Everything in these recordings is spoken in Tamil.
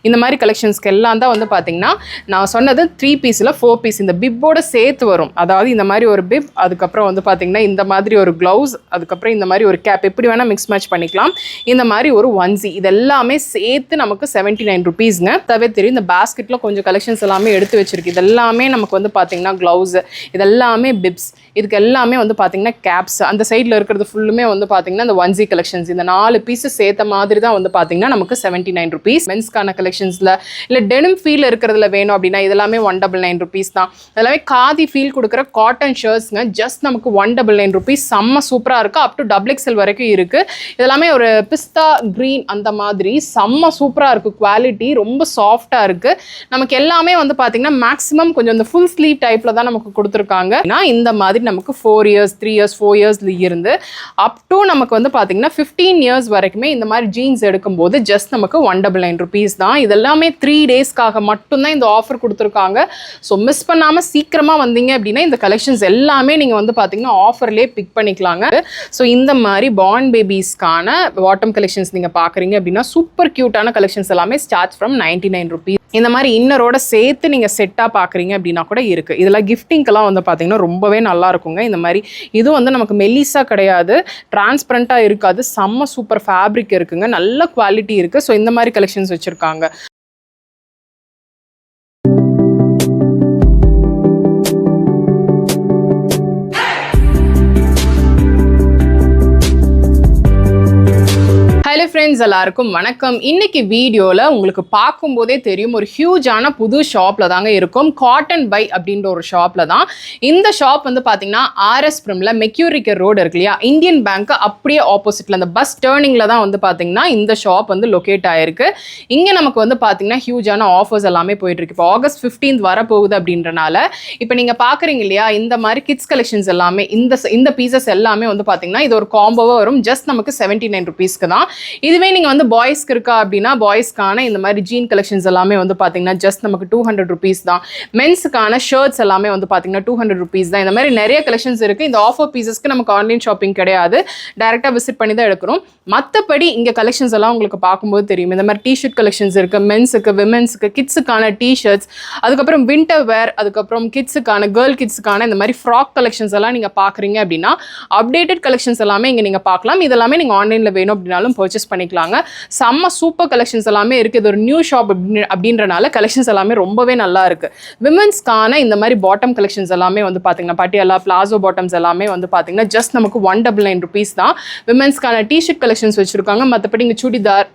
இந்த மாதிரி கலெக்ஷன்ஸ்க்கு எல்லாம் தான் வந்து பார்த்தீங்கன்னா நான் சொன்னது 3 பீஸில் 4 பீஸ் இந்த பிப்போட சேர்த்து வரும். அதாவது இந்த மாதிரி ஒரு பிப், அதுக்கப்புறம் வந்து பார்த்தீங்கன்னா இந்த மாதிரி ஒரு க்ளவுஸ், அதுக்கப்புறம் இந்த மாதிரி ஒரு கேப், எப்படி வேணால் மிக்ஸ் மேட்ச் பண்ணிக்கலாம். இந்த மாதிரி ஒரு ஒன்சி, இது எல்லாமே சேர்த்து நமக்கு 79 ருபீஸ்ங்க. தவிர தெரியும் இந்த பேஸ்கெட்டில் கொஞ்சம் கலெக்ஷன்ஸ் எல்லாமே எடுத்து வச்சிருக்கு. இதெல்லாமே நமக்கு வந்து பார்த்தீங்கன்னா க்ளவுஸ், இதெல்லாமே பிப்ஸ், இதுக்கு எல்லாமே வந்து பார்த்தீங்கன்னா கேப்ஸ். அந்த சைடில் இருக்கிறது ஃபுல்லுமே வந்து பார்த்தீங்கன்னா இந்த ஒன்சி கலெக்ஷன்ஸ். இந்த 4 பீஸு சேர்த்த மாதிரி தான் வந்து பார்த்தீங்கன்னா நமக்கு 79 ருபீஸ். மென்ஸ்க்கான கலெக்ஷன்ஸில் இல்லை டெனிம் ஃபீல் இருக்கிறதுல வேணும் அப்படின்னா இதெல்லாமே 199 ருபீஸ் தான். எல்லாமே காதி ஃபீல் கொடுக்குற காட்டன் ஷர்ட்ஸ்ங்க. ஜஸ்ட் நமக்கு 199 ருபீஸ். செம்ம சூப்பராக இருக்குது. அப் டு XXL வரைக்கும் இருக்குது. இதெல்லாமே ஒரு பிஸ்தா க்ரீன் அந்த மாதிரி செம்ம சூப்பராக இருக்குது. குவாலிட்டி ரொம்ப சாஃப்டாக இருக்குது. நமக்கு எல்லாமே வந்து பார்த்தீங்கன்னா மேக்ஸிமம் கொஞ்சம் இந்த ஃபுல் ஸ்லீவ் டைப்பில் தான் நமக்கு கொடுத்துருக்காங்க. இந்த மாதிரி நமக்கு 4 இயர்ஸ் 3 இயர்ஸ் 4 இயர்ஸ்ல இருந்து அப் டு நமக்கு வந்து பார்த்தீங்கன்னா 15 இயர்ஸ் வரைக்குமே இந்த மாதிரி ஜீன்ஸ் எடுக்கும்போது ஜஸ்ட் நமக்கு 199 ருபீஸ் தான். இதெல்லாமே 3 டேஸ்க்காக மட்டும்தான் இந்த ஆஃபர் கொடுத்துருக்காங்க. ஸோ மிஸ் பண்ணாமல் சீக்கிரமாக வந்தீங்க அப்படின்னா இந்த கலெக்ஷன்ஸ் எல்லாமே நீங்கள் வந்து பார்த்தீங்கன்னா ஆஃபர்லேயே பிக் பண்ணிக்கலாங்க. ஸோ இந்த மாதிரி பார்ன் பேபிஸ்க்கான பாட்டம் கலெக்ஷன்ஸ் நீங்கள் பார்க்குறீங்க அப்படின்னா சூப்பர் க்யூட்டான கலெக்ஷன்ஸ் எல்லாமே ஸ்டார்ட் ஃப்ரம் 99 ருபீஸ். இந்த மாதிரி இன்னரோட சேர்த்து நீங்கள் செட்டாக பார்க்குறீங்க அப்படின்னா கூட இருக்குது. இதெல்லாம் கிஃப்டிங்க்கெல்லாம் வந்து பார்த்தீங்கன்னா ரொம்பவே நல்லா இருக்குங்க. இந்த மாதிரி இது வந்து நமக்கு மெல்லிஸா கிடையாது, டிரான்ஸ்பரண்ட்டாக இருக்காது, செம்ம சூப்பர் ஃபேப்ரிக் இருக்குங்க, நல்ல குவாலிட்டி இருக்குது. ஸோ இந்த மாதிரி கலெக்ஷன்ஸ் வச்சுருக்காங்க. ஹலோ ஃப்ரெண்ட்ஸ், எல்லாருக்கும் வணக்கம். இன்னைக்கு வீடியோவில் உங்களுக்கு பார்க்கும்போதே தெரியும் ஒரு ஹியூஜான புது ஷாப்பில் தாங்க இருக்கும். காட்டன் பை அப்படின்ற ஒரு ஷாப்பில் தான். இந்த ஷாப் வந்து பார்த்தீங்கன்னா RS பிரிமில் மெக்யூரிக்கர் ரோடு இருக்கு இல்லையா, இந்தியன் பேங்க் அப்படியே ஆப்போசிட்டில் அந்த பஸ் டேர்னிங்கில் தான் வந்து பார்த்தீங்கன்னா இந்த ஷாப் வந்து லொக்கேட் ஆகிருக்கு. இங்கே நமக்கு வந்து பார்த்தீங்கன்னா ஹியூஜான ஆஃபர்ஸ் எல்லாமே போயிட்டுருக்கு. இப்போ August 15th வரப்போகுது அப்படின்றனால இப்போ நீங்கள் பார்க்குறீங்க இல்லையா, இந்த மாதிரி கிட்ஸ் கலெக்ஷன்ஸ் எல்லாமே இந்த பீசஸ் எல்லாமே வந்து பார்த்தீங்கன்னா இது ஒரு காம்போவாக வரும். ஜஸ்ட் நமக்கு 79 ருபீஸ்க்கு தான். இதுவே நீங்கள் வந்து பாய்ஸ்க்கு இருக்கா அப்படின்னா பாய்ஸ்க்கான இந்த மாதிரி ஜீன் கலெக்ஷன்ஸ் எல்லாமே வந்து பார்த்தீங்கன்னா ஜஸ்ட் நமக்கு 200 ருபீஸ் தான். மென்ஸுக்கான ஷர்ட்ஸ் எல்லாமே வந்து பார்த்தீங்கன்னா 200 ருபீஸ் தான். இந்த மாதிரி நிறைய கலெக்ஷன்ஸ் இருக்குது. இந்த ஆஃபர் பீசஸ்க்கு நமக்கு ஆன்லைன் ஷாப்பிங் கிடையாது, டேரெக்டாக விசிட் பண்ணி தான் எடுக்கிறோம். மற்றபடி இங்கே கலெக்ஷன்ஸ் எல்லாம் உங்களுக்கு பார்க்கும்போது தெரியும். இந்த மாதிரி டிஷர்ட் கலெக்ஷன்ஸ் இருக்குது, மென்ஸுக்கு, விமென்ஸுக்கு, கிட்ஸுக்கான டிஷர்ட்ஸ், அதுக்கப்புறம் வின்டர் வேர், அதுக்கப்புறம் கிட்ஸுக்கான கேர்ள் கிட்ஸுக்கான இந்த மாதிரி ஃப்ராக் கலெக்ஷன்ஸ் எல்லாம் நீங்கள் பார்க்குறீங்க அப்படின்னா அப்டேட்டட் கலெக்ஷன்ஸ் எல்லாமே இங்கே நீங்கள் பார்க்கலாம். இதெல்லாமே நீங்கள் ஆன்லைனில் வேணும் அப்படின்னாலும் பர்ச்சேஸ் பண்ணிக்கலாங்க. செம்ம சூப்பர் கலெக்ஷன்ஸ் எல்லாமே இருக்குது. இது ஒரு நியூ ஷாப் அப்படின்றனால கலெக்ஷன்ஸ் எல்லாமே ரொம்பவே நல்லா இருக்குது. விமென்ஸ்க்கான இந்த மாதிரி பாட்டம் கலெக்ஷன்ஸ் எல்லாமே வந்து பார்த்தீங்கன்னா பட்டியாலா பிளாசோ பாட்டம்ஸ் எல்லாமே வந்து பார்த்தீங்கன்னா ஜஸ்ட் நமக்கு 199 ருபீஸ் தான். விமென்ஸ்க்கான டிஷர்ட் கலெக்ஷன்ஸ் வச்சுருக்காங்க. மற்றபடி இங்கே சுடிதார்,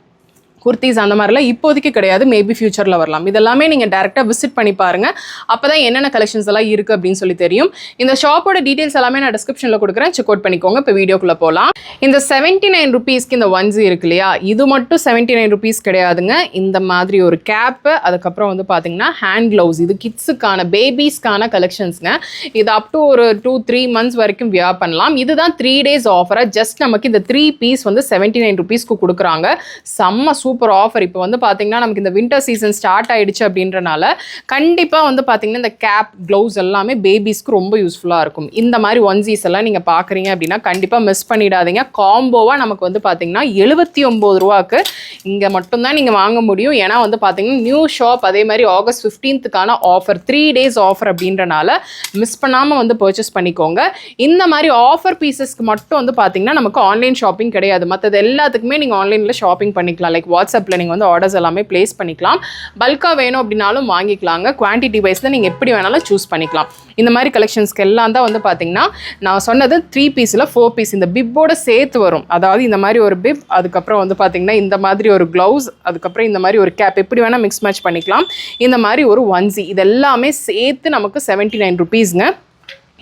குர்த்திஸ் அந்த மாதிரிலாம் இப்போதைக்கு கிடையாது, மேபி ஃபியூச்சரில் வரலாம். இதெல்லாமே நீங்கள் டேரெக்டாக விசிட் பண்ணி பாருங்கள். அப்போ தான் என்னென்ன கலெக்ஷன்ஸ் எல்லாம் இருக்குது அப்படின்னு சொல்லி தெரியும். இந்த ஷாப்போட டீட்டெயில்ஸ் எல்லாமே நான் டிஸ்கிரிப்ஷனில் கொடுக்குறேன், செக் அவுட் பண்ணிக்கோங்க. இப்போ வீடியோக்குள்ளே போகலாம். இந்த 79 ருபீஸ்க்கு இந்த ஒன்ஸி இருக்கு இல்லையா, இது மட்டும் 79 ருபீஸ் கிடையாதுங்க. இந்த மாதிரி ஒரு கேப்பு, அதுக்கப்புறம் வந்து பார்த்தீங்கன்னா ஹேண்ட் க்ளவுஸ், இது கிட்ஸுக்கான பேபிஸ்க்கான கலெக்ஷன்ஸுங்க. இது அப் டு ஒரு 2-3 months வரைக்கும் வியர் பண்ணலாம். இதுதான் 3 days ஆஃபராக ஜஸ்ட் நமக்கு இந்த 3 பீஸ் வந்து 79 ருபீஸ்க்கு கொடுக்குறாங்க. செம்ம சூப்பர் ஆஃபர். இப்போ வந்து பார்த்தீங்கன்னா நமக்கு இந்த வின்டர் சீசன் ஸ்டார்ட் ஆயிடுச்சு அப்படின்றனால கண்டிப்பாக வந்து பார்த்தீங்கன்னா இந்த கேப் க்ளவுஸ் எல்லாமே பேபிஸ்க்கு ரொம்ப யூஸ்ஃபுல்லாக இருக்கும். இந்த மாதிரி ஒன்சீஸ் எல்லாம் நீங்கள் பார்க்குறீங்க அப்படின்னா கண்டிப்பாக மிஸ் பண்ணிடாதீங்க. காம்போவாக நமக்கு வந்து பார்த்தீங்கன்னா 79 ரூபாய்க்கு இங்கே மட்டும்தான் நீங்கள் வாங்க முடியும். ஏன்னா வந்து பார்த்தீங்கன்னா நியூ ஷாப், அதே மாதிரி August 15th offer, 3 days offer அப்படின்றனால மிஸ் பண்ணாமல் வந்து பர்ச்சேஸ் பண்ணிக்கோங்க. இந்த மாதிரி ஆஃபர் பீசஸ்க்கு மட்டும் வந்து பார்த்தீங்கன்னா நமக்கு ஆன்லைன் ஷாப்பிங் கிடையாது. மற்றது எல்லாத்துக்குமே நீங்கள் ஆன்லைனில் ஷாப்பிங் பண்ணிக்கலாம். லைக் வாட்ஸ்அப்பில் நீங்கள் வந்து ஆர்டர்ஸ் எல்லாமே ப்ளேஸ் பண்ணிக்கலாம். பல்காக வேணும் அப்படின்னாலும் வாங்கிக்கலாங்க. குவான்டிட்டி வைஸில் நீங்கள் எப்படி வேணாலும் சூஸ் பண்ணிக்கலாம். இந்த மாதிரி கலெக்ஷன்ஸ்க்கு எல்லாம் தான் வந்து பார்த்தீங்கன்னா நான் சொன்னது 3 பீஸில் 4 பீஸ் இந்த பிப்போட சேர்த்து வரும். அதாவது இந்த மாதிரி ஒரு பிப், அதுக்கப்புறம் வந்து பார்த்தீங்கன்னா இந்த மாதிரி ஒரு க்ளவுஸ், அதுக்கப்புறம் இந்த மாதிரி ஒரு கேப், எப்படி வேணால் மிக்ஸ் மேட்ச் பண்ணிக்கலாம். இந்த மாதிரி ஒரு ஒன்சி, இது எல்லாமே சேர்த்து நமக்கு 79 ருபீஸ்ங்க.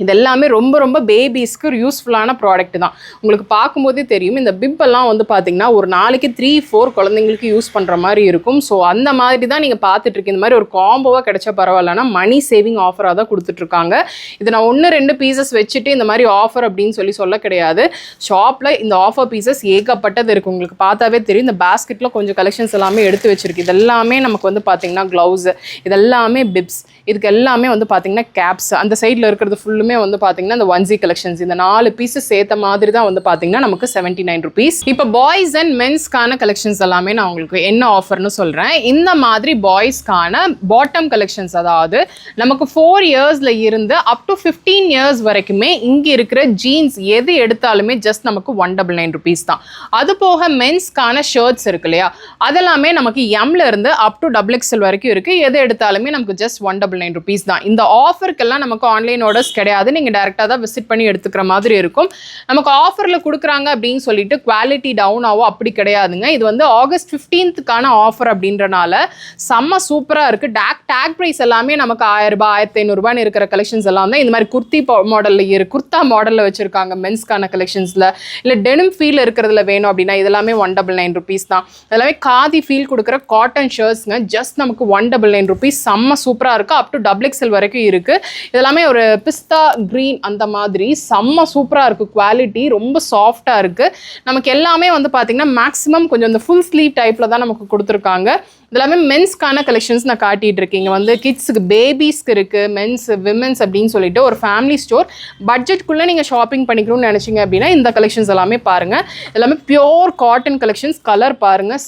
இதெல்லாமே ரொம்ப ரொம்ப பேபிஸ்க்கு யூஸ்ஃபுல்லான ப்ராடக்ட் தான். உங்களுக்கு பார்க்கும்போதே தெரியும். இந்த பிப்பெல்லாம் வந்து பார்த்தீங்கன்னா ஒரு நாளைக்கு 3-4 குழந்தைங்களுக்கு யூஸ் பண்ணுற மாதிரி இருக்கும். ஸோ அந்த மாதிரி தான் நீங்கள் பார்த்துட்ருக்கீங்க. இந்த மாதிரி ஒரு காம்போவாக கிடைச்சா பரவாயில்லன்னா மணி சேவிங் ஆஃபராக தான் கொடுத்துட்ருக்காங்க. இது நான் 1-2 பீசஸ் வச்சுட்டு இந்த மாதிரி ஆஃபர் அப்படின்னு சொல்ல கிடையாது. ஷாப்பில் இந்த ஆஃபர் பீசஸ் ஏகப்பட்டது இருக்குது. உங்களுக்கு பார்த்தாவே தெரியும். இந்த பேஸ்கெட்டில் கொஞ்சம் கலெக்ஷன்ஸ் எல்லாமே எடுத்து வச்சுருக்கு. இதெல்லாமே நமக்கு வந்து பார்த்தீங்கன்னா க்ளவுஸ், இதெல்லாமே பிப்ஸ், இதுக்கு எல்லாமே வந்து பார்த்தீங்கன்னா கேப்ஸ். அந்த சைடில் இருக்கிறது ஃபுல்லுமே ஃபுல்லுமே வந்து பார்த்தீங்கன்னா இந்த ஒன்சி கலெக்ஷன்ஸ் இந்த 4 பீஸஸ் சேர்த்த மாதிரி தான் வந்து பார்த்தீங்கன்னா நமக்கு 79 rupees. இப்போ பாய்ஸ் அண்ட் மென்ஸ்க்கான கலெக்ஷன்ஸ் எல்லாமே நான் உங்களுக்கு என்ன ஆஃபர்னு சொல்கிறேன். இந்த மாதிரி பாய்ஸ்க்கான பாட்டம் கலெக்ஷன்ஸ், அதாவது நமக்கு 4 இயர்ஸில் இருந்து அப் டு 15 இயர்ஸ் வரைக்குமே இங்கே இருக்கிற ஜீன்ஸ் எது எடுத்தாலுமே ஜஸ்ட் நமக்கு 199 rupees தான். அது போக மென்ஸ்க்கான ஷர்ட்ஸ் இருக்கு இல்லையா, அதெல்லாமே நமக்கு எம்ல இருந்து அப் டு XXL வரைக்கும் இருக்குது. எது எடுத்தாலுமே நமக்கு ஜஸ்ட் 199 rupees தான். இந்த ஆஃபருக்கெல்லாம் நமக்கு ஆன்லைன் ஆர்டர்ஸ் கிடையாது, நீங்கள் டேரெக்டாக தான் விசிட் பண்ணி எடுத்துக்கிற மாதிரி இருக்கும். நமக்கு ஆஃபரில் கொடுக்குறாங்க அப்படின்னு சொல்லிட்டு குவாலிட்டி டவுன் ஆகும் அப்படி கிடையாதுங்க. இது வந்து ஆகஸ்ட் 15க்கான ஆஃபர் அப்படின்றனால செம்ம சூப்பராக இருக்குது. டேக் ப்ரைஸ் எல்லாமே நமக்கு 1000 ரூபாய் 1500 இருக்கிற கலெக்ஷன்ஸ் எல்லாம் தான் இந்த மாதிரி குர்த்தா மாடலில் வச்சுருக்காங்க. மென்ஸ்க்கான கலெக்ஷன்ஸில் இல்லை டெனிம் ஃபீல் இருக்கிறதுல வேணும் அப்படின்னா இதெல்லாமே 199 rupees தான். எல்லாமே காதி ஃபீல் கொடுக்குற காட்டன் ஷர்ட்ஸ்ங்க, ஜஸ்ட் நமக்கு 199 rupees. செம்ம சூப்பராக இருக்குது. அப் டு XXL வரைக்கும் இருக்குது. இதெல்லாமே ஒரு பிஸ்தா க்ரீன் அந்த மாதிரி செம்ம சூப்பராக இருக்குது. குவாலிட்டி ரொம்ப சாஃப்டாக இருக்குது. நமக்கு எல்லாமே வந்து பார்த்திங்கன்னா மேக்ஸிமம் கொஞ்சம் இந்த ஃபுல் ஸ்லீவ் டைப்பில் தான் நமக்கு கொடுத்துருக்காங்க. இதெல்லாமே மென்ஸ்க்கான கலெக்ஷன்ஸ் நான் காட்டிகிட்டு இருக்கேன். இங்கே வந்து கிட்ஸுக்கு, பேபிஸ்க்கு இருக்குது, மென்ஸ், விமென்ஸ் அப்படின்னு சொல்லிட்டு ஒரு ஃபேமிலி ஸ்டோர். பட்ஜெட்குள்ளே நீங்கள் ஷாப்பிங் பண்ணிக்கணும்னு நினச்சிங்க அப்படின்னா இந்த கலெக்ஷன்ஸ் எல்லாமே பாருங்கள். எல்லாமே பியோர் காட்டன் கலெக்ஷன்ஸ். கலர் பாருங்கள்,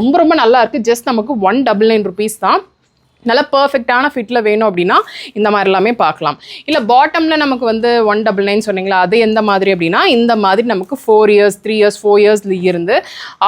ரொம்ப ரொம்ப நல்லா இருக்குது. ஜஸ்ட் நமக்கு 199 rupees தான். நல்லா பர்ஃபெக்டான ஃபிட்டில் வேணும் அப்படின்னா இந்த மாதிரி எல்லாமே பார்க்கலாம். இல்லை பாட்டமில் நமக்கு வந்து 199 சொன்னீங்களா, அது எந்த மாதிரி அப்படின்னா இந்த மாதிரி நமக்கு 4 இயர்ஸ் 3 இயர்ஸ் 4 இயர்ஸ்ல இருந்து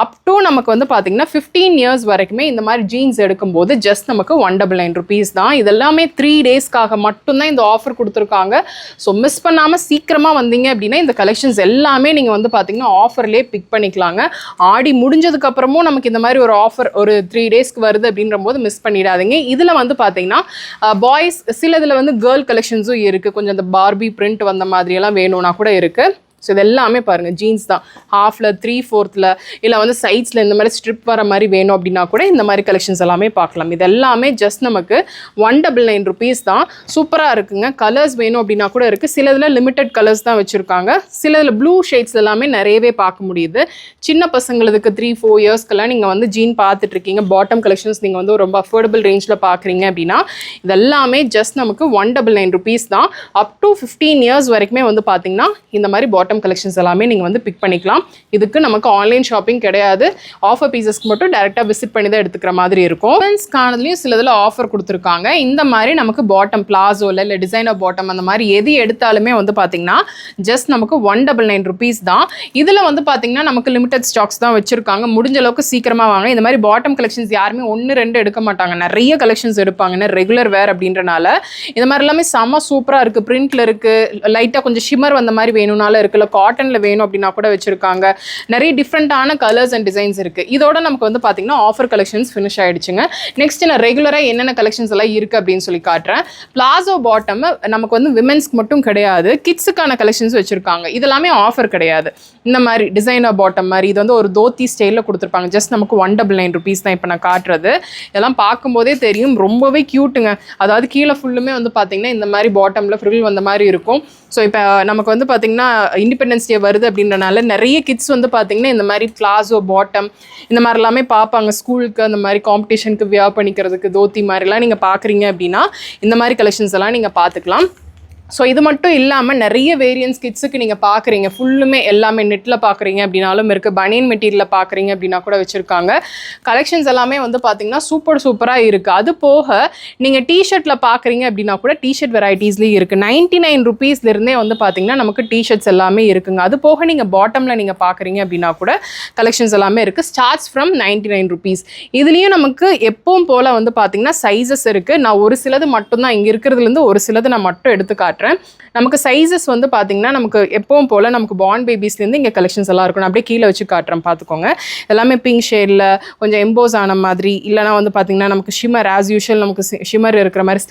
அப் டு நமக்கு வந்து பார்த்தீங்கன்னா 15 இயர்ஸ் வரைக்குமே இந்த மாதிரி ஜீன்ஸ் எடுக்கும்போது ஜஸ்ட் நமக்கு 199 rupees தான். இதெல்லாமே 3 டேஸ்க்காக மட்டும்தான் இந்த ஆஃபர் கொடுத்துருக்காங்க. ஸோ மிஸ் பண்ணாமல் சீக்கிரமாக வந்தீங்க அப்படின்னா இந்த கலெக்ஷன்ஸ் எல்லாமே நீங்கள் வந்து பார்த்தீங்கன்னா ஆஃபர்லேயே பிக் பண்ணிக்கலாங்க. ஆடி முடிஞ்சதுக்கப்புறமும் நமக்கு இந்த மாதிரி ஒரு ஆஃபர் ஒரு 3 டேஸ்க்கு வருது அப்படின்ற போது மிஸ் பண்ணிடாதீங்க. இதில் வந்து பார்த்தீங்கன்னா பாய்ஸ் சில இதில் வந்து கேர்ள் கலெக்ஷன்ஸும் இருக்குது. கொஞ்சம் அந்த பார்பி பிரிண்ட் வந்த மாதிரியெல்லாம் வேணும்னா கூட இருக்குது. ஸோ இது எல்லாமே பாருங்கள் ஜீன்ஸ் தான். ஹாஃபில் 3/4 இல்லை வந்து சைட்ஸில் இந்த மாதிரி ஸ்ட்ரிப் வர மாதிரி வேணும் அப்படின்னா கூட இந்த மாதிரி கலெக்ஷன்ஸ் எல்லாமே பார்க்கலாம். இது எல்லாமே ஜஸ்ட் நமக்கு 199 rupees தான். சூப்பராக இருக்குங்க. கலர்ஸ் வேணும் அப்படின்னா கூட இருக்குது. சில இதில் லிமிட்டட் கலர்ஸ் தான் வச்சுருக்காங்க. சில இதில் ப்ளூ ஷேட்ஸ் எல்லாமே நிறையவே பார்க்க முடியுது. சின்ன பசங்களுக்கு 3-4 இயர்ஸ்க்கெல்லாம் நீங்கள் வந்து ஜீன் பார்த்துட்ருக்கீங்க, பாட்டம் கலெக்ஷன்ஸ் நீங்கள் வந்து ரொம்ப அஃபோர்டபுள் ரேஞ்சில் பார்க்குறீங்க அப்படின்னா இதெல்லாமே ஜஸ்ட் நமக்கு 199 rupees தான். அப் டு 15 இயர்ஸ் வரைக்குமே வந்து பார்த்தீங்கன்னா இந்த மாதிரி பாட்டம் கலெக்ஷன்ஸ் எல்லாமே நீங்கள் வந்து பிக் பண்ணிக்கலாம். இதுக்கு நமக்கு ஆன்லைன் ஷாப்பிங் கிடையாது. ஆஃபர் பீசஸ்க்கு மட்டும் டேரெக்டாக விசிட் பண்ணி தான் எடுத்துக்கிற மாதிரி இருக்கும். மென்ஸ்க்கானதுலேயும் சில இதில் ஆஃபர் கொடுத்துருக்காங்க. இந்த மாதிரி நமக்கு பாட்டம் பிளாசோவில் இல்லை டிசைனர் பாட்டம் அந்த மாதிரி எது எடுத்தாலுமே வந்து பார்த்தீங்கன்னா ஜஸ்ட் நமக்கு 199 rupees தான். இதில் வந்து பார்த்தீங்கன்னா நமக்கு லிமிடெட் ஸ்டாக்ஸ் தான் வச்சுருக்காங்க. முடிஞ்ச அளவுக்கு சீக்கிரமாக வாங்க. இந்த மாதிரி பாட்டம் கலெக்ஷன்ஸ் யாருமே 1-2 எடுக்க மாட்டாங்க, நிறைய கலெக்ஷன்ஸ் எடுப்பாங்க. ரெகுலர் வேர் அப்படின்றனால இந்த மாதிரி எல்லாமே செம்ம சூப்பராக இருக்குது. பிரிண்டில் இருக்குது, லைட்டாக கொஞ்சம் ஷிமர் வந்த மாதிரி வேணும்னால இருக்குல்ல, காட்டனில் வேணும் அப்படின்னா கூட வச்சுருக்காங்க. நிறைய டிஃப்ரெண்ட்டான கலர்ஸ் அண்ட் டிசைன்ஸ் இருக்குது. இதோட நமக்கு வந்து பார்த்தீங்கன்னா ஆஃபர் கலெக்ஷன்ஸ் ஃபினிஷ் ஆகிடுச்சுங்க. நெக்ஸ்ட் நான் ரெகுலராக என்னென்ன கலெக்ஷன்ஸ் எல்லாம் இருக்குது அப்படின்னு சொல்லி காட்டுறேன். பிளாசோ பாட்டம் நமக்கு வந்து விமென்ஸ்க்கு மட்டும் கிடையாது, கிட்ஸுக்கான கலெக்ஷன்ஸ் வச்சுருக்காங்க. இதெல்லாமே ஆஃபர் கிடையாது. இந்த மாதிரி டிசைனர் பாட்டம் மாதிரி இது வந்து ஒரு தோத்தி ஸ்டைலில் கொடுத்துருப்பாங்க. ஜஸ்ட் நமக்கு 199 rupees தான் இப்போ நான் காட்டுறது. இதெல்லாம் பார்க்கும்போதே தெரியும், ரொம்பவே க்யூட்டுங்க. அதாவது கீழே ஃபுல்லுமே வந்து பார்த்தீங்கன்னா இந்த மாதிரி பாட்டமில் ஃப்ரில் வந்த மாதிரி இருக்கும். ஸோ இப்போ நமக்கு வந்து பார்த்தீங்கன்னா இண்டிபெண்டன்ஸ் டே வருது அப்படின்றனால நிறைய கிட்ஸ் வந்து பார்த்தீங்கன்னா இந்த மாதிரி பிளாசோ பாட்டம் இந்த மாதிரி எல்லாமே பார்ப்பாங்க. ஸ்கூலுக்கு அந்த மாதிரி காம்படிஷனுக்கு வியர் பண்ணிக்கிறதுக்கு தோத்தி மாதிரிலாம் நீங்கள் பார்க்குறீங்க அப்படின்னா இந்த மாதிரி கலெக்ஷன்ஸ் எல்லாம் நீங்கள் பார்த்துக்கலாம். ஸோ இது மட்டும் இல்லாமல் நிறைய வேரியன்ஸ் கிட்ஸுக்கு நீங்கள் பார்க்குறீங்க. ஃபுல்லுமே எல்லாமே நெட்டில் பார்க்குறீங்க அப்படின்னாலும் இருக்குது, பனியன் மெட்டீரியலில் பார்க்குறீங்க அப்படின்னா கூட வச்சுருக்காங்க. கலெக்ஷன்ஸ் எல்லாமே வந்து பார்த்திங்கன்னா சூப்பராக இருக்குது. அது போக நீங்கள் டிஷர்ட்டில் பார்க்குறீங்க அப்படின்னா கூட டிஷர்ட் வெரைட்டிஸ்லேயும் இருக்குது. 99 rupeesலேருந்தே வந்து பார்த்திங்கன்னா நமக்கு டிஷர்ட்ஸ் எல்லாமே இருக்குங்க. அது போக நீங்கள் பாட்டமில் நீங்கள் பார்க்குறீங்க அப்படின்னா கூட கலெக்ஷன்ஸ் எல்லாமே இருக்குது. Starts from 99 rupees. இதுலேயும் நமக்கு எப்பவும் போல் வந்து பார்த்திங்கன்னா சைஸஸ் இருக்குது. நான் ஒரு சிலது மட்டும்தான் இங்கே இருக்கிறதுலேருந்து ஒரு சிலது நான் மட்டும் எடுத்து காட்டுறேன். நமக்கு சைஸஸ் வந்து பார்த்தீங்கன்னா நமக்கு எப்பவும் போல் நமக்கு பார்ன் பேபிஸ்லேருந்து இங்கே கலெக்ஷன்ஸ் எல்லாம் இருக்கும். நான் அப்படியே கீழே வச்சு காட்டுறேன் பார்த்துக்கோங்க. எல்லாமே பிங்க் ஷேடில் கொஞ்சம் எம்போஸ் ஆன மாதிரி, இல்லைனா வந்து பார்த்தீங்கன்னா நமக்கு ஷிமர் ஆஸ் யூஷுவல் நமக்கு ஷிமர் இருக்கிற மாதிரி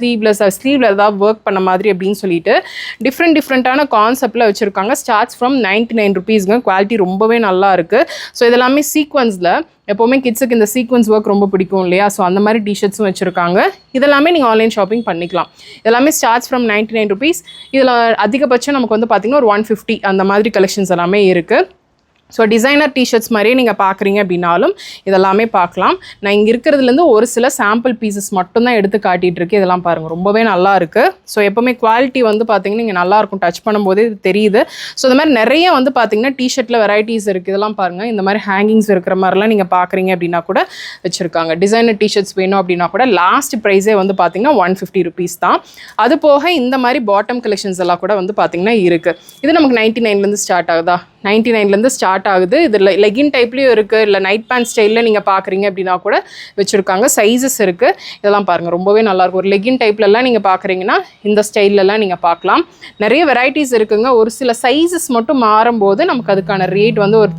ஸ்லீவில் ஏதாவது ஒர்க் பண்ண மாதிரி அப்படின்னு சொல்லிட்டு டிஃப்ரெண்ட்டான கான்செப்டில் வச்சுருக்காங்க. Starts from 99 rupeesங்க. குவாலிட்டி ரொம்பவே நல்லா இருக்குது. ஸோ இதெல்லாமே சீக்வன்ஸில் எப்போவுமே கிட்ஸுக்கு இந்த சீக்வன்ஸ் ஒர்க் ரொம்ப பிடிக்கும் இல்லையா, ஸோ அந்த மாதிரி டிஷர்ட்ஸும் வச்சுருக்காங்க. இதெல்லாமே நீங்கள் ஆன்லைன் ஷாப்பிங் பண்ணிக்கலாம். எல்லாமே ஸ்டார்ட்ஸ் ஃப்ரம் 99 rupees. இதில் அதிகபட்சம் நமக்கு வந்து பார்த்திங்கன்னா ஒரு 150 அந்த மாதிரி கலெக்ஷன்ஸ் எல்லாமே இருக்குது. ஸோ டிசைனர் டிஷர்ட்ஸ் மாதிரியே நீங்கள் பார்க்குறீங்க அப்படின்னாலும் இதெல்லாமே பார்க்கலாம். நான் இங்கே இருக்கிறதுலேருந்து ஒரு சில சாம்பிள் பீசஸ் மட்டும்தான் எடுத்து காட்டிகிட்டு இருக்கு. இதெல்லாம் பாருங்கள், ரொம்பவே நல்லா இருக்குது. ஸோ எப்போவுமே குவாலிட்டி வந்து பார்த்தீங்கன்னா இங்கே நல்லாயிருக்கும், டச் பண்ணும்போதே இது தெரியுது. ஸோ இந்த மாதிரி நிறைய வந்து பார்த்தீங்கன்னா டிஷர்ட்டில் வெரைட்டிஸ் இருக்குது. இதெல்லாம் பாருங்கள், இந்த மாதிரி ஹேங்கிங்ஸ் இருக்கிற மாதிரிலாம் நீங்கள் பார்க்குறீங்க அப்படின்னா கூட வச்சுருக்காங்க. டிசைனர் டிஷர்ட்ஸ் வேணும் அப்படின்னா கூட லாஸ்ட் ப்ரைஸே வந்து பார்த்தீங்கன்னா 150 rupees தான். அது போக இந்த மாதிரி பாட்டம் கலெக்ஷன்ஸ் எல்லாம் கூட வந்து பார்த்தீங்கன்னா இருக்குது. இது நமக்கு 99லேருந்து ஸ்டார்ட் ஆகுதா? 99லேருந்து ஸ்டார்ட் ஆகுது. இதில் லெகின் டைப்லேயும் இருக்குது, இல்லை நைட் பேண்ட் ஸ்டைலில் நீங்கள் பார்க்குறீங்க அப்படின்னா கூட வச்சுருக்காங்க. சைஸஸ் இருக்குது. இதெல்லாம் பாருங்கள், ரொம்பவே நல்லாயிருக்கும். ஒரு லெகின் டைப்லலாம் நீங்கள் பார்க்குறீங்கன்னா இந்த ஸ்டைலெலாம் நீங்கள் பார்க்கலாம். நிறைய வெரைட்டிஸ் இருக்குங்க. ஒரு சில சைஸஸ் மட்டும் மாறும்போது நமக்கு அதுக்கான ரேட் வந்து ஒரு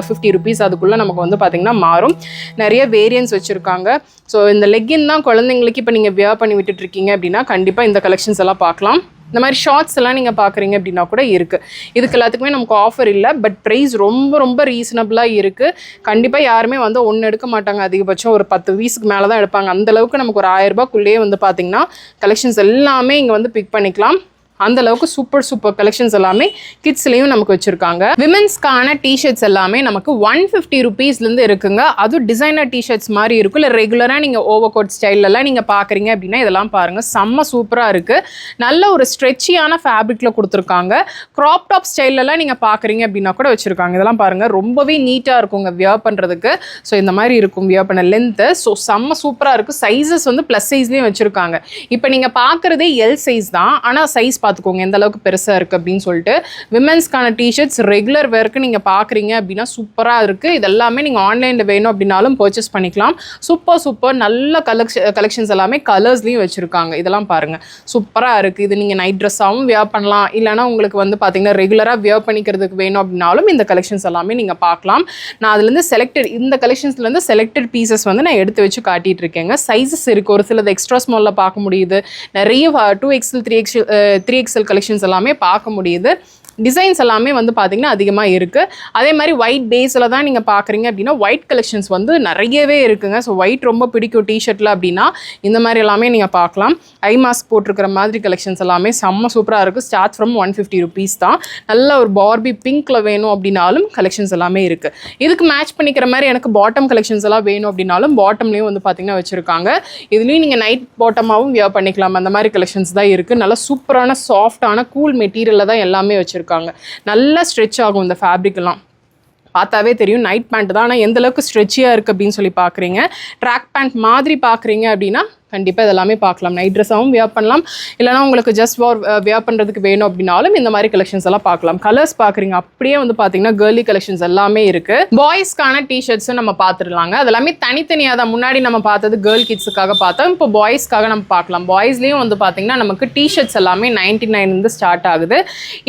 50 rupees அதுக்குள்ளே நமக்கு வந்து பார்த்திங்கன்னா மாறும். நிறைய வேரியன்ஸ் வச்சுருக்காங்க. ஸோ இந்த லெகின் தான் குழந்தைங்களுக்கு இப்போ நீங்கள் வியர் பண்ணி விட்டுட்ருக்கீங்க அப்படின்னா கண்டிப்பாக இந்த கலெக்ஷன்ஸ் எல்லாம் பார்க்கலாம். இந்த மாதிரி ஷார்ட்ஸ் எல்லாம் நீங்கள் பார்க்குறீங்க அப்படின்னா கூட இருக்குது. இதுக்கு எல்லாத்துக்குமே நமக்கு ஆஃபர் இல்லை, பட் ப்ரைஸ் ரொம்ப ரொம்ப ரீசனபிளாக இருக்குது. கண்டிப்பாக யாருமே வந்து ஒன்று எடுக்க மாட்டாங்க, அதிகபட்சம் ஒரு 10 பீஸுக்கு மேலே தான் எடுப்பாங்க. அந்தளவுக்கு நமக்கு ஒரு 1000 ரூபாய்க்குள்ளேயே வந்து பார்த்திங்கன்னா கலெக்ஷன்ஸ் எல்லாமே இங்கே வந்து பிக் பண்ணிக்கலாம். அந்த அளவுக்கு சூப்பர் கலெக்ஷன்ஸ் எல்லாமே கிட்ஸ்லேயும் நமக்கு வச்சுருக்காங்க. விமென்ஸ்க்கான டிஷர்ட்ஸ் எல்லாமே நமக்கு 150 rupeesலேருந்து இருக்குங்க. அதுவும் டிசைனர் டிஷர்ட்ஸ் மாதிரி இருக்கும். இல்லை ரெகுலராக நீங்கள் ஓவர் கோட் ஸ்டைலெல்லாம் நீங்கள் பார்க்குறீங்க அப்படின்னா இதெல்லாம் பாருங்கள், செம்ம சூப்பராக இருக்குது. நல்ல ஒரு ஸ்ட்ரெச்சியான ஃபேப்ரிக்கில் கொடுத்துருக்காங்க. க்ராப் டாப் ஸ்டைலெல்லாம் நீங்கள் பார்க்குறீங்க அப்படின்னா கூட வச்சுருக்காங்க. இதெல்லாம் பாருங்கள், ரொம்பவே நீட்டாக இருக்குங்க வியர் பண்ணுறதுக்கு. ஸோ இந்த மாதிரி இருக்கும் வியர் பண்ண லென்த்து. ஸோ செம்ம சூப்பராக இருக்குது. சைஸஸ் வந்து ப்ளஸ் சைஸ்லேயும் வச்சுருக்காங்க. இப்போ நீங்கள் பார்க்குறதே எல் சைஸ் தான், ஆனால் சைஸ் பார்த்துக்கோங்க எந்த அளவுக்கு பெருசாக இருக்குது அப்படின்னு சொல்லிட்டு. விமென்ஸ்க்கான டிஷர்ட்ஸ் ரெகுலர் வேர்க்கு நீங்கள் பார்க்குறீங்க அப்படின்னா சூப்பராக இருக்குது. இது எல்லாமே நீங்கள் ஆன்லைனில் வேணும் அப்படின்னாலும் பர்ச்சேஸ் பண்ணிக்கலாம். சூப்பர் நல்ல கலெக்ஷன்ஸ் எல்லாமே கலர்ஸ்லேயும் வச்சுருக்காங்க. இதெல்லாம் பாருங்கள், சூப்பராக இருக்குது. இது நீங்கள் நைட் ட்ரெஸ்ஸாகவும் வியர் பண்ணலாம், இல்லைனா உங்களுக்கு வந்து பார்த்தீங்கன்னா ரெகுலராக வியர் பண்ணிக்கிறதுக்கு வேணும் அப்படின்னாலும் இந்த கலெக்ஷன்ஸ் எல்லாமே நீங்கள் பார்க்கலாம். நான் அதுலேருந்து இந்த கலெக்ஷன்ஸ்லேருந்து செலக்டட் பீசஸ் வந்து நான் எடுத்து வச்சு காட்டிகிட்டு இருக்கேங்க. சைஸஸ் இருக்குது, ஒரு சிலது எக்ஸ்ட்ரா ஸ்மாலில் பார்க்க முடியுது. நிறைய 2XL 3XL கலெக்ஷன்ஸ் எல்லாமே பார்க்க முடியுது. டிசைன்ஸ் எல்லாமே வந்து பார்த்திங்கன்னா அதிகமாக இருக்குது. அதே மாதிரி ஒயிட் பேஸில் தான் நீங்கள் பார்க்குறீங்க அப்படின்னா ஒயிட் கலெக்ஷன்ஸ் வந்து நிறையவே இருக்குங்க. ஸோ ஒயிட் ரொம்ப பிடிக்கும் டிஷர்ட்டில் அப்படின்னா இந்த மாதிரி எல்லாமே நீங்கள் பார்க்கலாம். ஐ மாஸ்க் போட்டிருக்கிற மாதிரி கலெக்ஷன்ஸ் எல்லாமே செம்ம சூப்பராக இருக்குது. ஸ்டார்ட் ஃப்ரம் 150 rupees தான். நல்ல ஒரு பார்பி பிங்க்கில் வேணும் அப்படின்னாலும் கலெக்ஷன்ஸ் எல்லாமே இருக்குது. இதுக்கு மேட்ச் பண்ணிக்கிற மாதிரி எனக்கு பாட்டம் கலெக்ஷன்ஸ் எல்லாம் வேணும் அப்படின்னாலும் பாட்டம்லேயும் வந்து பார்த்திங்கன்னா வச்சுருக்காங்க. இதுலேயும் நீங்கள் நைட் பாட்டமாகவும் வியர் பண்ணிக்கலாம். அந்த மாதிரி கலெக்ஷன்ஸ் தான் இருக்குது. நல்லா சூப்பரான சாஃப்டான கூல் மெட்டீரியலில் தான் எல்லாமே வச்சுருக்காங்க. நல்லா ஸ்ட்ரெச் ஆகும் இந்த ஃபேப்ரிக் எல்லாம். பார்த்தாவே தெரியும் நைட் பேண்ட் தான், ஆனால் எந்த அளவுக்கு ஸ்ட்ரெச்சியாக இருக்குது அப்படின்னு சொல்லி பார்க்குறீங்க. ட்ராக் பேண்ட் மாதிரி பார்க்குறீங்க அப்படின்னா கண்டிப்பாக இதெல்லாமே பார்க்கலாம். நைட் ட்ரெஸ்ஸாகவும் வியர் பண்ணலாம், இல்லைனா உங்களுக்கு ஜஸ்ட் வியர் பண்ணுறதுக்கு வேணும் அப்படின்னாலும் இந்த மாதிரி கலெக்ஷன்ஸ் எல்லாம் பார்க்கலாம். கலர்ஸ் பார்க்குறீங்க, அப்படியே வந்து பார்த்தீங்கன்னா கேர்லி கலெக்ஷன்ஸ் எல்லாமே இருக்குது. பாய்ஸ்க்கான டிஷர்ட்ஸும் நம்ம பார்த்துடலாங்க. அது எல்லாமே தனித்தனியாக தான். முன்னாடி நம்ம பார்த்தது கேர்ள் கிட்ஸுக்காக பார்த்தோம், இப்போ பாய்ஸ்க்காக நம்ம பார்க்கலாம். பாய்ஸ்லேயும் வந்து பார்த்தீங்கன்னா நமக்கு டிஷர்ட்ஸ் எல்லாமே 99 ஸ்டார்ட் ஆகுது.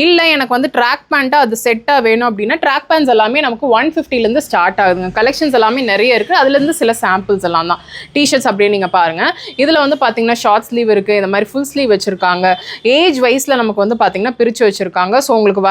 இல்லை எனக்கு வந்து ட்ராக் பேண்ட்டாக அது செட்டாக வேணும் அப்படின்னா ட்ராக் பேண்ட்ஸ் எல்லாமே நமக்கு 150 ஸ்டார்ட் ஆகுதுங்க. கலெக்ஷன்ஸ் எல்லாமே நிறைய இருக்குது. அதுலேருந்து சில சாம்பிள்ஸ் எல்லாம் தான். டிஷர்ட்ஸ் அப்படியே நீங்கள் பாருங்கள். இதில் வந்து பார்த்தீங்கன்னா ஷார்ட் ஸ்லீவ் இருக்குது, இந்த மாதிரி ஃபுல் ஸ்லீவ் வச்சுருக்காங்க. ஏஜ் வைஸில் நமக்கு வந்து பார்த்தீங்கன்னா பிரித்து வச்சுருக்காங்க. ஸோ உங்களுக்கு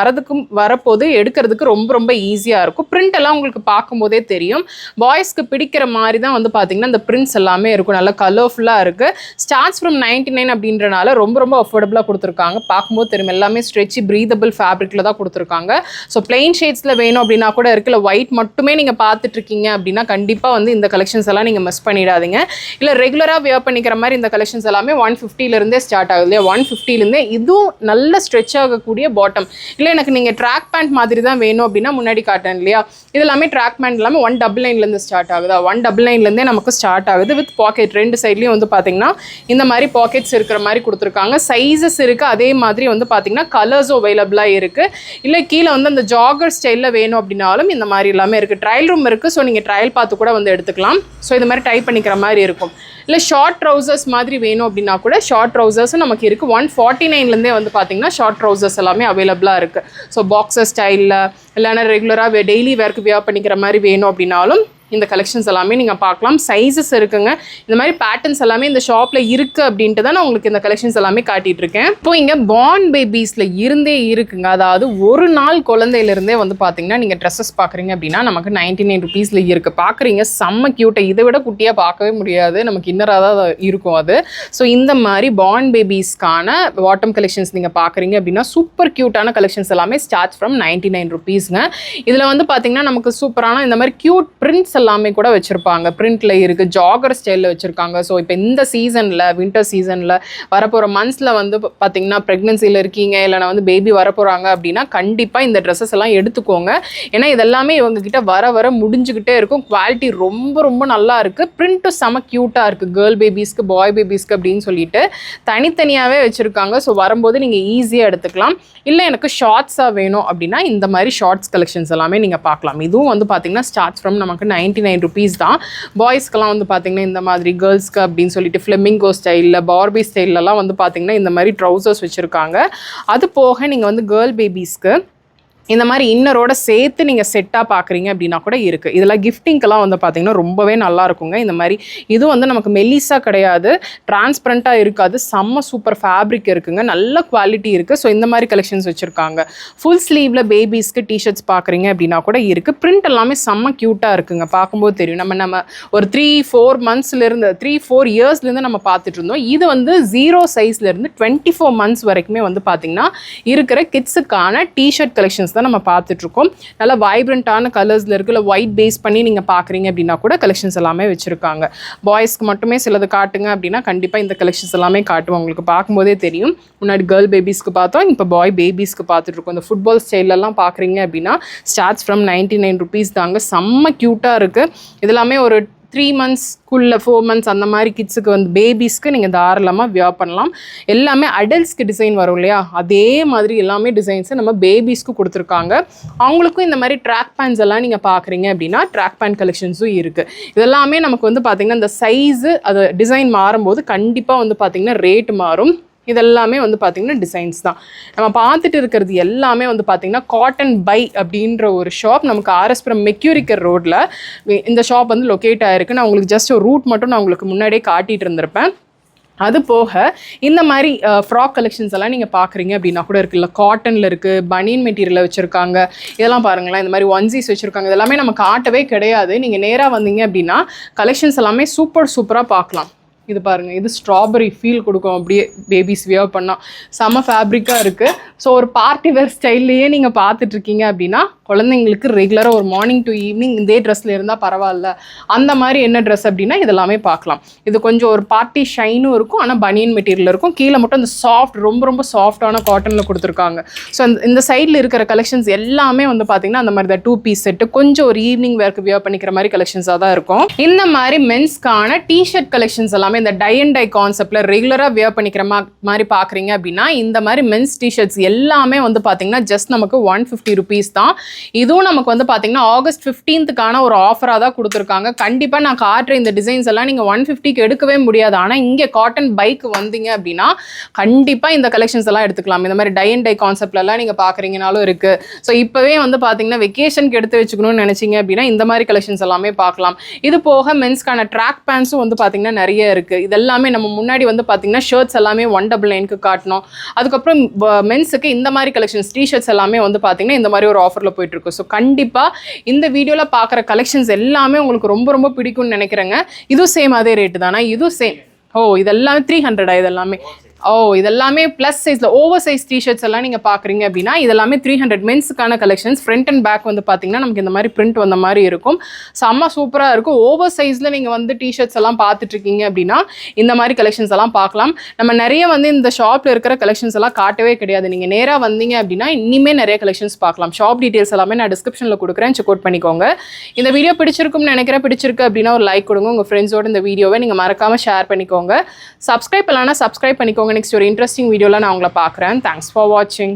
வரப்போது எடுக்கிறதுக்கு ரொம்ப ஈஸியாக இருக்கும். பிரிண்ட் எல்லாம் உங்களுக்கு பார்க்கும்போதே தெரியும். பாய்ஸ்க்கு பிடிக்கிற மாதிரி தான் வந்து பார்த்தீங்கன்னா இந்த பிரிண்ட்ஸ் எல்லாமே இருக்கும். நல்லா கலர்ஃபுல்லாக இருக்குது. ஸ்டார்ட்ஸ் ஃப்ரம் 99 அப்படின்றனால ரொம்ப அஃபோர்டபுளாக கொடுத்துருக்காங்க. பார்க்கும்போது தெரியும் எல்லாமே ஸ்ட்ரெச்சி ப்ரீதபிள் ஃபேப்ரிக்கில் தான் கொடுத்துருக்காங்க. ஸோ பிளெயின் ஷேட்ஸில் வேணும் அப்படின்னா கூட இருக்குல்ல, ஒயிட் மட்டுமே நீங்கள் பார்த்துட்ருக்கீங்க அப்படின்னா கண்டிப்பாக வந்து இந்த கலெக்ஷன்ஸ் எல்லாம் நீங்கள் மிஸ் பண்ணிடாதீங்க. இல்லை ரெகுலராக வியர் பண்ணிக்கிற மாதிரி இந்த கலெக்ஷன்ஸ் எல்லாமே 150 ஸ்டார்ட் ஆகுது இல்லையா. 150 இதுவும் நல்ல ஸ்ட்ரெச் ஆகக்கூடிய பாட்டம். இல்லை எனக்கு நீங்கள் ட்ராக் பேண்ட் மாதிரி தான் வேணும் அப்படின்னா முன்னாடி காட்டேன் இல்லையா, இது எல்லாமே ட்ராக் பேண்ட் எல்லாமே 199 ஸ்டார்ட் ஆகுதா. 199 நமக்கு ஸ்டார்ட் ஆகுது. வித் பாக்கெட் ரெண்டு சைட்லேயும் வந்து பார்த்தீங்கன்னா இந்த மாதிரி பாக்கெட்ஸ் இருக்கிற மாதிரி கொடுத்துருக்காங்க. சைஸஸ் இருக்குது. அதே மாதிரி வந்து பார்த்தீங்கன்னா கலர்ஸும் அவைலபிளாக இருக்குது. இல்லை கீழே வந்து அந்த ஜாகர் ஸ்டைலில் வேணும் அப்படின்னாலும் இந்த மாதிரி எல்லாமே இருக்குது. ட்ரையல் ரூம் இருக்குது. ஸோ நீங்கள் ட்ரையல் பார்த்து கூட வந்து எடுத்துக்கலாம். ஸோ இது மாதிரி டைப் பண்ணிக்கிற மாதிரி இருக்கும். இல்லை ஷார்ட் ட்ரௌசர்ஸ் மாதிரி வேணும் அப்படின்னா கூட ஷார்ட் ட்ரௌசர்ஸும் நமக்கு இருக்குது. 149 வந்து பார்த்தீங்கன்னா ஷார்ட் ட்ரௌசர்ஸ் எல்லாமே அவைலபிளாக இருக்குது. ஸோ பாக்ஸர் ஸ்டைலில் இல்லைனா ரெகுலராக டெய்லி வேர்க்கு வியர் பண்ணிக்கிற மாதிரி வேணும் அப்படின்னாலும் இந்த கலெக்ஷன்ஸ் எல்லாமே நீங்கள் பார்க்கலாம். சைஸஸ் இருக்குங்க. இந்த மாதிரி பேட்டர்ன்ஸ் எல்லாமே இந்த ஷாப்பில் இருக்குது அப்படின்ட்டு தான் நான் உங்களுக்கு இந்த கலெக்ஷன்ஸ் எல்லாமே காட்டிகிட்டு இருக்கேன். இப்போ இங்கே பார்ன் பேபிஸில் இருந்தே இருக்குங்க. அதாவது ஒரு நாள் குழந்தையிலேருந்தே வந்து பார்த்தீங்கன்னா நீங்கள் ட்ரெஸ்ஸஸ் பார்க்குறீங்க அப்படின்னா நமக்கு 99 rupeesல இருக்குது. பார்க்குறீங்க செம்ம க்யூட்டாக, இதை விட குட்டியாக பார்க்கவே முடியாது, நமக்கு இன்னராக தான் இருக்கும் அது. ஸோ இந்த மாதிரி பார்ன் பேபிஸ்க்கான பாட்டம் கலெக்ஷன்ஸ் நீங்கள் பார்க்குறீங்க அப்படின்னா சூப்பர் க்யூட்டான கலெக்ஷன்ஸ் எல்லாமே ஸ்டார்ட் ஃப்ரம் 99 rupeesங்க. இதில் வந்து பார்த்தீங்கன்னா நமக்கு சூப்பரான இந்த மாதிரி க்யூட் பிரிண்ட்ஸ் எல்லாமே கூட வச்சிருப்பாங்க. பிரிண்ட்ல இருக்கு, ஜாகர் ஸ்டைலில் வச்சிருக்காங்க. ஸோ இப்போ இந்த சீசனில், வின்டர் சீசனில் வரப்போகிற மந்த்ஸில் வந்து பார்த்தீங்கன்னா ப்ரெக்னன்சியில் இருக்கீங்க இல்லைனா வந்து பேபி வரப்போகிறாங்க அப்படின்னா கண்டிப்பாக இந்த ட்ரெஸ்ஸஸ் எல்லாம் எடுத்துக்கோங்க. ஏன்னா இதெல்லாமே இவங்ககிட்ட வர வர முடிஞ்சுக்கிட்டே இருக்கும். குவாலிட்டி ரொம்ப ரொம்ப நல்லா இருக்குது. பிரிண்ட்டும் செம க்யூட்டாக இருக்குது. கேர்ள் பேபிஸ்க்கு, பாய் பேபிஸ்க்கு அப்படின்னு சொல்லிட்டு தனித்தனியாகவே வச்சுருக்காங்க. ஸோ வரும்போது நீங்கள் ஈஸியாக எடுத்துக்கலாம். இல்லை எனக்கு ஷார்ட்ஸாக வேணும் அப்படின்னா இந்த மாதிரி ஷார்ட்ஸ் கலெக்ஷன்ஸ் எல்லாமே நீங்கள் பார்க்கலாம். இதுவும் வந்து பார்த்தீங்கன்னா ஸ்டார்ட்ஸ் ஃப்ரம் நமக்கு 99 rupees தான். பாய்ஸ்க்கெல்லாம் வந்து பார்த்தீங்கன்னா இந்த மாதிரி, கேர்ள்ஸ்க்கு அப்படின்னு சொல்லிட்டு ஃப்ளெமிங்கோ ஸ்டைலில், பார்பி ஸ்டைல்லலாம் வந்து பார்த்தீங்கன்னா இந்த மாதிரி ட்ரௌசர்ஸ் வச்சுருக்காங்க. அது போக நீங்கள் வந்து கேர்ள் பேபிஸ்க்கு இந்த மாதிரி இன்னரோட சேர்த்து நீங்கள் செட்டாக பார்க்குறீங்க அப்படின்னா கூட இருக்குது. இதில் கிஃப்டிங்க்கெல்லாம் வந்து பார்த்திங்கன்னா ரொம்பவே நல்லா இருக்குங்க. இந்த மாதிரி இது வந்து நமக்கு மெல்லிஸாக கிடையாது, டிரான்ஸ்பரண்ட்டாக இருக்காது, செம்ம சூப்பர் ஃபேப்ரிக் இருக்குங்க, நல்ல குவாலிட்டி இருக்குது. ஸோ இந்த மாதிரி கலெக்ஷன்ஸ் வச்சுருக்காங்க. ஃபுல் ஸ்லீவில் பேபிஸ்க்கு டிஷர்ட்ஸ் பார்க்குறீங்க அப்படின்னா கூட இருக்குது. பிரிண்ட் எல்லாமே செம்ம க்யூட்டாக இருக்குங்க, பார்க்கும்போது தெரியும். நம்ம ஒரு 3-4 monthsலேருந்து 3-4 yearsலேருந்து நம்ம பார்த்துட்டு இருந்தோம். இது வந்து 0 sizeலேருந்து 24 months வரைக்குமே வந்து பார்த்திங்கன்னா இருக்கிற கிட்ஸுக்கான டிஷர்ட் கலெக்ஷன்ஸ் தான் நம்ம பார்த்துட்டு இருக்கோம். நல்லா வைப்ரண்டான கலர்ஸ்ல இருக்கு. இல்லை ஒயிட் பேஸ் பண்ணி நீங்க பாக்குறீங்க அப்படின்னா கூட கலெக்ஷன்ஸ் எல்லாமே வச்சிருக்காங்க. பாய்ஸ்க்கு மட்டுமே சிலது காட்டுங்க அப்படின்னா கண்டிப்பா இந்த கலெக்ஷன்ஸ் எல்லாமே காட்டுவோம். உங்களுக்கு பார்க்கும்போதே தெரியும். முன்னாடி கேர்ள் பேபிஸ்க்கு பார்த்தோம், இப்போ பாய் பேபிஸ்க்கு பார்த்துட்டு இருக்கோம். இந்த ஃபுட்பால் ஸ்டைலெல்லாம் பார்க்குறீங்க அப்படின்னா ஸ்டார்ட்ஸ் ஃப்ரம் 99 rupees தாங்க. செம்ம க்யூட்டாக இருக்குது. இதெல்லாமே ஒரு 3 months 4 months அந்த மாதிரி கிட்ஸுக்கு வந்து பேபிஸ்க்கு நீங்கள் தாராளமாக வியர் பண்ணலாம். எல்லாமே அடல்ட்ஸ்க்கு டிசைன் வரும் இல்லையா, அதே மாதிரி எல்லாமே டிசைன்ஸை நம்ம பேபிஸ்க்கு கொடுத்துருக்காங்க. அவங்களுக்கும் இந்த மாதிரி ட்ராக் பேண்ட்ஸ் எல்லாம் நீங்கள் பார்க்குறீங்க அப்படின்னா ட்ராக் பேண்ட் கலெக்ஷன்ஸும் இருக்குது. இதெல்லாமே நமக்கு வந்து பார்த்திங்கன்னா இந்த சைஸு அது டிசைன் மாறும்போது கண்டிப்பாக வந்து பார்த்திங்கன்னா ரேட் மாறும். இதெல்லாமே வந்து பார்த்திங்கன்னா டிசைன்ஸ் தான். நம்ம பார்த்துட்டு இருக்கிறது எல்லாமே வந்து பார்த்திங்கன்னா காட்டன் பை அப்படின்ற ஒரு ஷாப் நமக்கு ஆர்எஸ்புரம் மெக்யூரிக்கர் ரோட்டில் இந்த ஷாப் வந்து லொக்கேட் ஆகிருக்கு. நான் உங்களுக்கு ஜஸ்ட் ஒரு ரூட் மட்டும் நான் உங்களுக்கு முன்னாடியே காட்டிகிட்டு இருந்திருப்பேன். அது போக இந்த மாதிரி ஃப்ராக் கலெக்ஷன்ஸ் எல்லாம் நீங்கள் பார்க்குறீங்க அப்படின்னா கூட இருக்குல்ல, காட்டனில் இருக்குது, பனியன் மெட்டீரியலில் வச்சுருக்காங்க. இதெல்லாம் பாருங்களேன், இந்த மாதிரி ஒன்சீஸ் வச்சுருக்காங்க. இதெல்லாமே நம்ம காட்டவே கிடையாது. நீங்கள் நேராக வந்தீங்க அப்படின்னா கலெக்ஷன்ஸ் எல்லாமே சூப்பராக பார்க்கலாம். இது பாருங்கள், இது ஸ்ட்ராபெரி ஃபீல் கொடுக்கும் அப்படியே பேபிஸ் வியர் பண்ணால். செம்ம ஃபேப்ரிக்காக இருக்குது. ஸோ ஒரு பார்ட்டி வேர் ஸ்டைல்லையே நீங்கள் பார்த்துட்ருக்கீங்க அப்படின்னா குழந்தைங்களுக்கு ரெகுலராக ஒரு மார்னிங் டு ஈவினிங் இதே ட்ரெஸ்ஸில் இருந்தால் பரவாயில்ல, அந்த மாதிரி என்ன ட்ரெஸ் அப்படின்னா இதெல்லாமே பார்க்கலாம். இது கொஞ்சம் ஒரு பார்ட்டி ஷைனும் இருக்கும், ஆனால் பனியன் மெட்டீரியல் இருக்கும். கீழே மட்டும் அந்த சாஃப்ட், ரொம்ப சாஃப்டான காட்டனில் கொடுத்துருக்காங்க. ஸோ இந்த சைடில் இருக்கிற கலெக்ஷன்ஸ் எல்லாமே வந்து பார்த்திங்கன்னா அந்த மாதிரி தான் 2 piece செட்டு, கொஞ்சம் ஒரு ஈவினிங் வேர்க்கு வியர் பண்ணிக்கிற மாதிரி கலெக்ஷன்ஸாக தான் இருக்கும். இந்த மாதிரி மென்ஸ்க்கான டிஷர்ட் கலெக்ஷன்ஸ் எல்லாமே இந்த டை அண்ட் டை கான்செப்ட்ல ரெகுலரா வியர் பண்ணிக்கிற மாதிரி பாக்குறீங்க அப்படின்னா இந்த மாதிரி மென்ஸ் டிஷர்ட்ஸ் எல்லாமே வந்து பாத்தீங்கன்னா ஜஸ்ட் நமக்கு 150 rupees தான். இதுவும் நமக்கு வந்து பாத்தீங்கன்னா August 15th ஒரு ஆஃபரா தான் கொடுத்துருக்காங்க. கண்டிப்பா நான் காட்டுற இந்த டிசைன்ஸ் எல்லாம் நீங்க 150க்கு எடுக்கவே முடியாது. ஆனா இங்க காட்டன் பைக் வந்தீங்க அப்படின்னா கண்டிப்பா இந்த கலெக்ஷன்ஸ் எல்லாம் எடுத்துக்கலாம். இந்த மாதிரி டை அண்ட் டை கான்செப்ட்ல எல்லாம் நீங்க பாக்குறீங்கனாலும் இருக்கு. ஸோ இப்பவே வந்து பாத்தீங்கன்னா வெக்கேஷனுக்கு எடுத்து வச்சுக்கணும்னு நினைச்சீங்க அப்படின்னா இந்த மாதிரி கலெக்ஷன்ஸ் எல்லாமே பார்க்கலாம். இது போக மென்ஸ்க்கான ட்ராக் பேண்ட்ஸும் வந்து பாத்தீங்கன்னா நிறைய இருக்கு. இதெல்லாமே நம்ம முன்னாடி வந்து பாத்தீங்கன்னா ஷர்ட்ஸ் எல்லாமே 199க்கு காட்டணும். அதுக்கப்புறம் மென்ஸுக்கு இந்த மாதிரி கலெக்ஷன்ஸ் டிஷர்ட்ஸ் எல்லாமே வந்து பாத்தீங்கன்னா இந்த மாதிரி ஒரு ஆஃபர்ல போயிட்டு இருக்கு. ஸோ கண்டிப்பா இந்த வீடியோல பாக்குற கலெக்ஷன்ஸ் எல்லாமே உங்களுக்கு ரொம்ப பிடிக்கும்னு நினைக்கிறேங்க. இதுவும் சேம் அதே ரேட்டு தானா? இதுவும் சேம். இதெல்லாமே 300 இதெல்லாமே. இதெல்லாமே ப்ளஸ் சைஸில் ஓவர் சைஸ் டிஷர்ட்ஸ் எல்லாம் நீங்கள் பார்க்குறீங்க அப்படின்னா இதெல்லாமே 300 மென்ஸுக்கான கலெக்ஷன்ஸ். ஃப்ரண்ட் அண்ட் பேக் வந்து பார்த்தீங்கன்னா நமக்கு இந்த மாதிரி பிரிண்ட் வந்த மாதிரி இருக்கும். செம்ம சூப்பராக இருக்கும். ஓவர் சைஸில் நீங்கள் வந்து டிஷர்ட்ஸ் எல்லாம் பார்த்துட்ருக்கீங்க அப்படின்னா இந்த மாதிரி கலெக்ஷன்ஸ் எல்லாம் பார்க்கலாம். நம்ம நிறைய வந்து இந்த ஷாப்பில் இருக்கிற கலெக்ஷன்ஸ் எல்லாம் காட்டவே கிடையாது. நீங்கள் நேராக வந்தீங்க அப்படின்னா இனிமேல் நிறைய கலெக்ஷன்ஸ் பார்க்கலாம். ஷாப் டீட்டெயில்ஸ் எல்லாமே நான் டிஸ்கிரிப்ஷனில் கொடுக்குறேன், செக் அவுட் பண்ணிக்கோங்க. இந்த வீடியோ பிடிச்சிருக்கும்னு நினைக்கிறேன். பிடிச்சிருக்கு அப்படின்னா ஒரு லைக் கொடுங்க. உங்கள் ஃப்ரெண்ட்ஸோட இந்த வீடியோவை நீங்கள் மறக்காமல் ஷேர் பண்ணிக்கோங்க. சப்ஸ்கிரைப் பண்ணலாம்னா சப்ஸ்கிரைப் பண்ணிக்கோங்க. நெக்ஸ்ட் ஒரு இன்ட்ரெஸ்டிங் வீடியோவில் நான் உங்களை பார்க்குறேன். தேங்க்ஸ் ஃபார் வாட்சிங்.